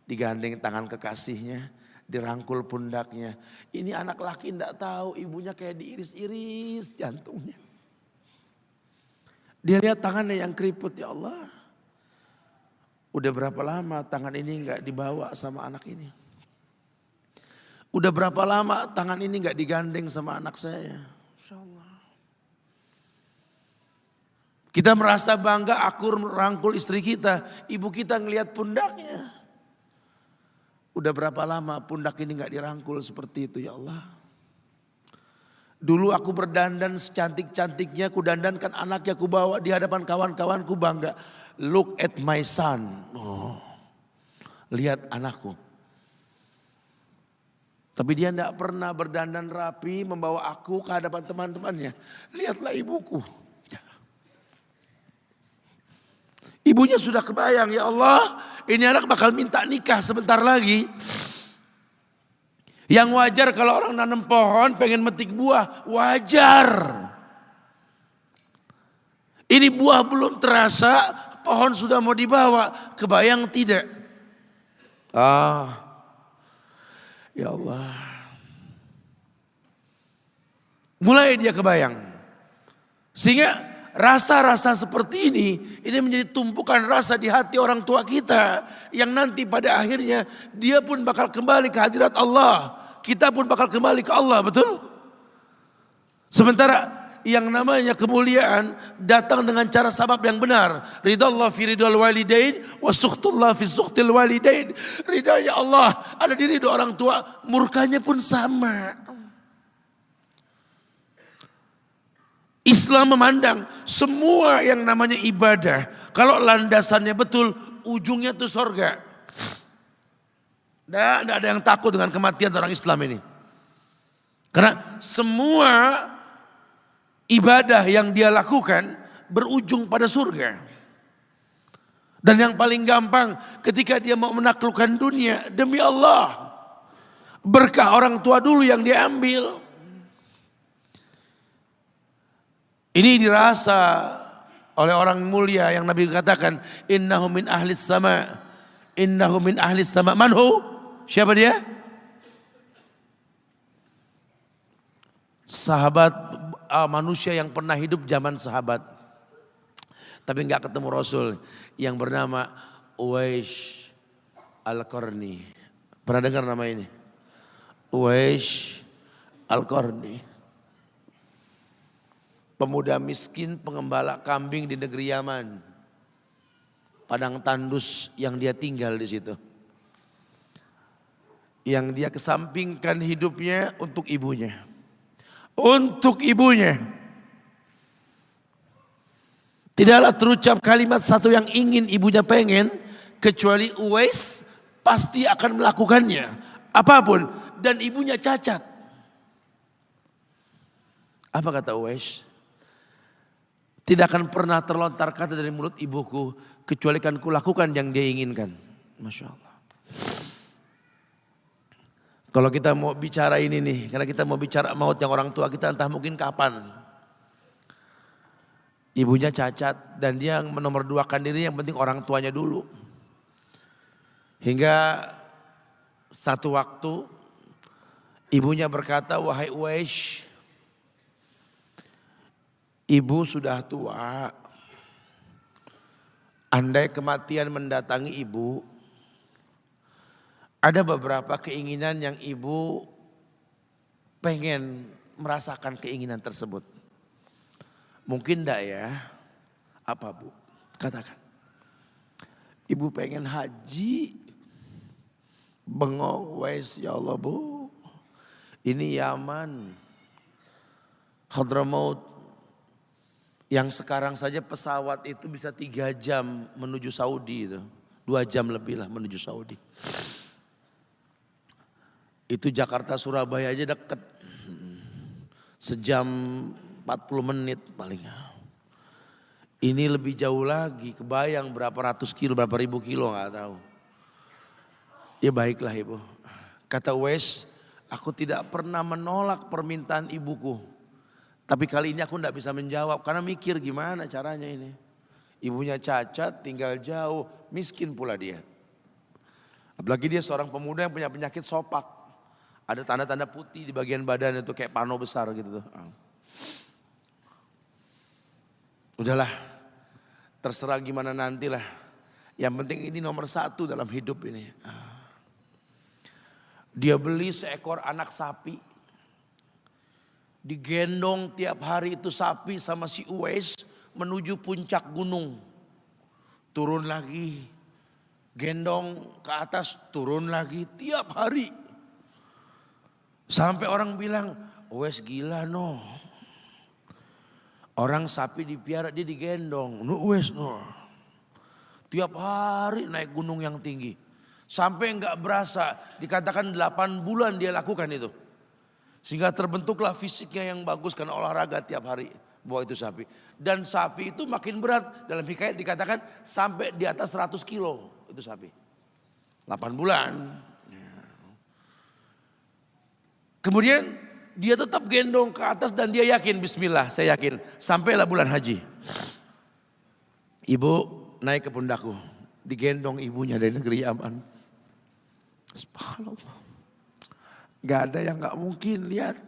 digandeng tangan kekasihnya, dirangkul pundaknya. Ini anak laki tidak tahu ibunya kayak diiris-iris jantungnya. Dia lihat tangannya yang keriput, ya Allah. Udah berapa lama tangan ini nggak dibawa sama anak ini? Udah berapa lama tangan ini nggak digandeng sama anak saya? Insya Allah. Kita merasa bangga akur merangkul istri kita, ibu kita ngelihat pundaknya. Udah berapa lama pundak ini nggak dirangkul seperti itu, ya Allah. Dulu aku berdandan secantik-cantiknya, ku dandankan anaknya, ku bawa di hadapan kawan-kawanku bangga. Look at my son. Oh, lihat anakku. Tapi dia tidak pernah berdandan rapi membawa aku ke hadapan teman-temannya. Lihatlah ibuku. Ibunya sudah kebayang, ya Allah, ini anak bakal minta nikah sebentar lagi. Yang wajar kalau orang nanam pohon pengen metik buah, wajar. Ini buah belum terasa, pohon sudah mau dibawa, kebayang tidak? Ya Allah. Mulai dia kebayang. Sehingga rasa-rasa seperti ini menjadi tumpukan rasa di hati orang tua kita. Yang nanti pada akhirnya dia pun bakal kembali ke hadirat Allah. Kita pun bakal kembali ke Allah, betul? Sementara yang namanya kemuliaan datang dengan cara sabab yang benar. Ridha Allah fi ridhal walidain wa sukhtullah fi sukhtil walidain. Ridhanya Allah ada di ridho orang tua, murkanya pun sama. Islam memandang semua yang namanya ibadah, kalau landasannya betul, ujungnya itu surga. Tidak ada yang takut dengan kematian orang Islam ini. Karena semua ibadah yang dia lakukan berujung pada surga. Dan yang paling gampang ketika dia mau menaklukkan dunia, demi Allah, berkah orang tua dulu yang dia ambil. Ini dirasa oleh orang mulia yang Nabi katakan, innahu min ahlis sama, innahu min ahlis sama. Manhu? Siapa dia? Sahabat manusia yang pernah hidup zaman sahabat, tapi nggak ketemu Rasul, yang bernama Uwais Al-Qarni. Pernah dengar nama ini? Uwais Al-Qarni. Pemuda miskin pengembala kambing di negeri Yaman. Padang tandus yang dia tinggal di situ. Yang dia kesampingkan hidupnya untuk ibunya. Untuk ibunya. Tidaklah terucap kalimat satu yang ingin ibunya pengen, kecuali Uwais pasti akan melakukannya. Apapun, dan ibunya cacat. Apa kata Uwais? Tidak akan pernah terlontar kata dari mulut ibuku, kecuali kan kulakukan yang dia inginkan. Masya Allah. Kalau kita mau bicara ini nih, karena kita mau bicara maut yang orang tua kita entah mungkin kapan. Ibunya cacat dan dia menomorduakan diri, yang penting orang tuanya dulu. Hingga satu waktu ibunya berkata, wahai Uwais, ibu sudah tua. Andai kematian mendatangi ibu, ada beberapa keinginan yang ibu pengen merasakan keinginan tersebut. Mungkin enggak ya? Apa bu? Katakan. Ibu pengen haji. Bengong, wes ya Allah bu. Ini Yaman. Hadramaut. Yang sekarang saja pesawat itu bisa 3 jam menuju Saudi itu. 2 jam lebih lah menuju Saudi. Itu Jakarta Surabaya aja deket. Sejam 40 menit paling. Ini lebih jauh lagi, kebayang berapa ratus kilo, berapa ribu kilo gak tahu. Ya baiklah ibu. Kata Uwais, aku tidak pernah menolak permintaan ibuku. Tapi kali ini aku tidak bisa menjawab karena mikir gimana caranya ini. Ibunya cacat, tinggal jauh, miskin pula dia. Apalagi dia seorang pemuda yang punya penyakit sopak. Ada tanda-tanda putih di bagian badan itu kayak pano besar gitu tuh. Udahlah, terserah gimana nantilah. Yang penting ini nomor satu dalam hidup ini. Dia beli seekor anak sapi. Digendong tiap hari itu sapi sama si Uwais menuju puncak gunung. Turun lagi. Gendong ke atas, turun lagi tiap hari. Sampai orang bilang, Uwais gila no. Orang sapi dipiara dia digendong. No Uwais no. Tiap hari naik gunung yang tinggi. Sampai enggak berasa, dikatakan 8 bulan dia lakukan itu. Sehingga terbentuklah fisiknya yang bagus karena olahraga tiap hari bawa itu sapi. Dan sapi itu makin berat, dalam hikayat dikatakan sampai di atas 100 kilo itu sapi. 8 bulan. Kemudian dia tetap gendong ke atas dan dia yakin, bismillah saya yakin. Sampailah bulan haji. Ibu naik ke pundakku, digendong ibunya dari negeri Yaman. Subhanallah. Gak ada yang gak mungkin, lihat.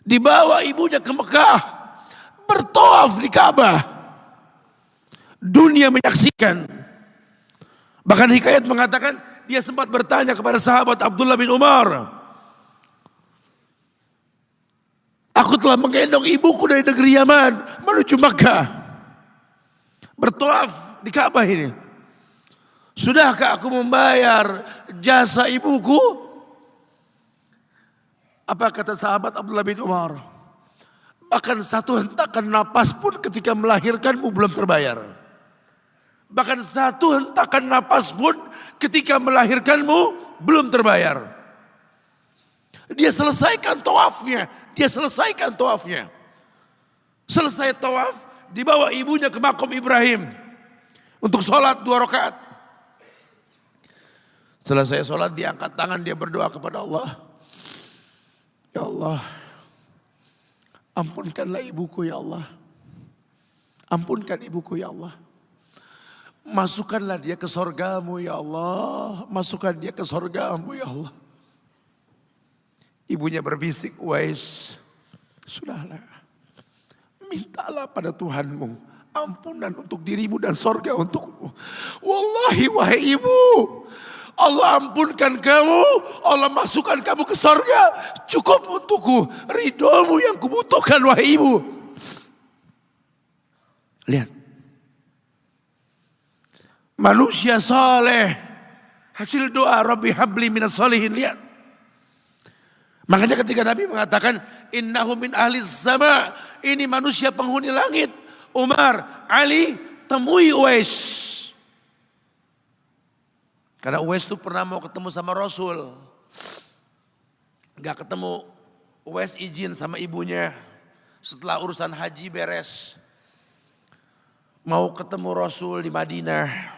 Dibawa ibunya ke Mekah, bertawaf di Ka'bah. Dunia menyaksikan. Bahkan hikayat mengatakan dia sempat bertanya kepada sahabat Abdullah bin Umar. Aku telah menggendong ibuku dari negeri Yaman menuju Makkah. Bertawaf di Ka'bah ini. Sudahkah aku membayar jasa ibuku? Apa kata sahabat Abdullah bin Umar? Bahkan satu hentakan napas pun ketika melahirkanmu belum terbayar. Bahkan satu hentakan napas pun ketika melahirkanmu belum terbayar. Dia selesaikan tawafnya. Selesai tawaf, dibawa ibunya ke makom Ibrahim untuk sholat 2 rakaat. Selesai sholat diangkat tangan, dia berdoa kepada Allah. Ya Allah, ampunkanlah ibuku ya Allah. Ampunkan ibuku ya Allah. Masukkanlah dia ke sorgamu ya Allah. Masukkan dia ke sorgamu ya Allah. Ibunya berbisik, Uwais, sudahlah. Mintalah pada Tuhanmu ampunan untuk dirimu dan sorga untukmu. Wallahi wahai ibu, Allah ampunkan kamu, Allah masukkan kamu ke sorga. Cukup untukku, ridhomu yang kubutuhkan wahai ibu. Lihat. Manusia saleh, hasil doa Rabbi habli minas solihin, lihat. Makanya ketika Nabi mengatakan innahu min ahli sama, ini manusia penghuni langit. Umar, Ali, temui Uwais. Karena Uwais itu pernah mau ketemu sama Rasul. Gak ketemu, Uwais izin sama ibunya. Setelah urusan haji beres, mau ketemu Rasul di Madinah.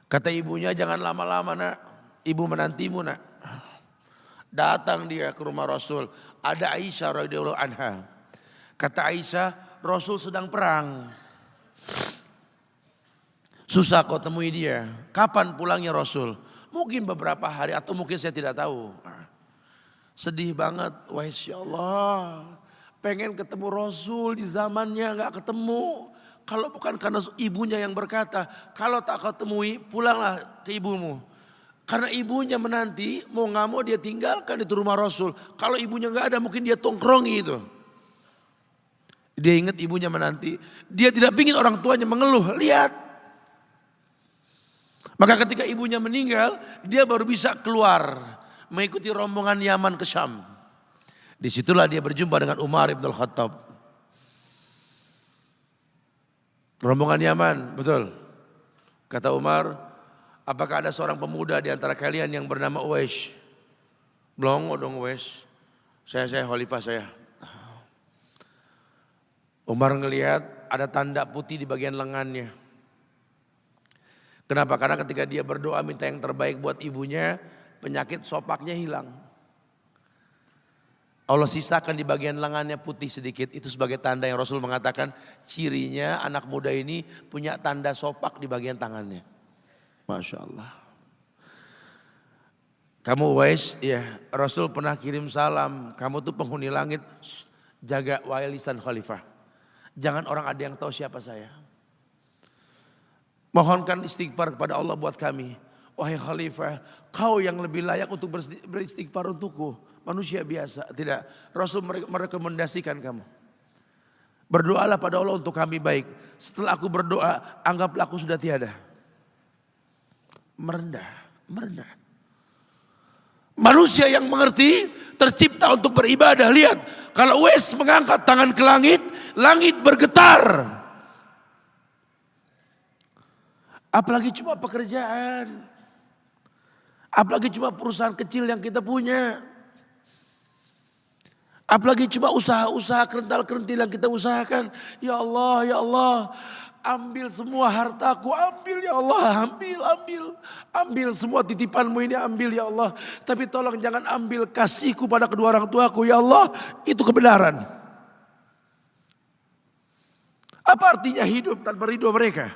Kata ibunya, jangan lama-lama nak, ibu menantimu nak. Datang dia ke rumah Rasul. Ada Aisyah radhiyallahu anha. Kata Aisyah, Rasul sedang perang. Susah kau temui dia. Kapan pulangnya Rasul? Mungkin beberapa hari atau mungkin saya tidak tahu. Sedih banget. Wah insya Allah. Pengen ketemu Rasul di zamannya gak ketemu. Kalau bukan karena ibunya yang berkata, kalau tak kau temui pulanglah ke ibumu. Karena ibunya menanti, mau gak mau dia tinggalkan itu rumah Rasul. Kalau ibunya gak ada mungkin dia tongkrongi itu. Dia ingat ibunya menanti. Dia tidak ingin orang tuanya mengeluh. Lihat. Maka ketika ibunya meninggal, dia baru bisa keluar. Mengikuti rombongan Yaman ke Syam. Disitulah dia berjumpa dengan Umar ibn al-Khattab. Rombongan Yaman, betul. Kata Umar, apakah ada seorang pemuda di antara kalian yang bernama Uwais? Blongo dong Uwais. Saya khalifah saya. Umar ngelihat ada tanda putih di bagian lengannya. Kenapa? Karena ketika dia berdoa minta yang terbaik buat ibunya, penyakit sopaknya hilang. Allah sisakan di bagian lengannya putih sedikit. Itu sebagai tanda yang Rasul mengatakan cirinya anak muda ini punya tanda sopak di bagian tangannya. Masya Allah. Kamu Uwais, ya Rasul pernah kirim salam. Kamu tuh penghuni langit, jaga walisan khalifah. Jangan orang ada yang tahu siapa saya. Mohonkan istighfar kepada Allah buat kami. Wahai khalifah, kau yang lebih layak untuk beristighfar untukku. Manusia biasa, tidak. Rasul merekomendasikan kamu. Berdoalah pada Allah untuk kami baik. Setelah aku berdoa, anggaplah aku sudah tiada. Merendah. Manusia yang mengerti tercipta untuk beribadah. Lihat, kalau Uwais mengangkat tangan ke langit, langit bergetar. Apalagi cuma pekerjaan. Apalagi cuma perusahaan kecil yang kita punya. Apalagi cuma usaha-usaha kerental-kerentil yang kita usahakan. Ya Allah, ambil semua hartaku, ambil ya Allah, ambil semua titipanmu ini, ambil ya Allah. Tapi tolong jangan ambil kasihku pada kedua orang tuaku, ya Allah, itu kebenaran. Apa artinya hidup tanpa ridho mereka?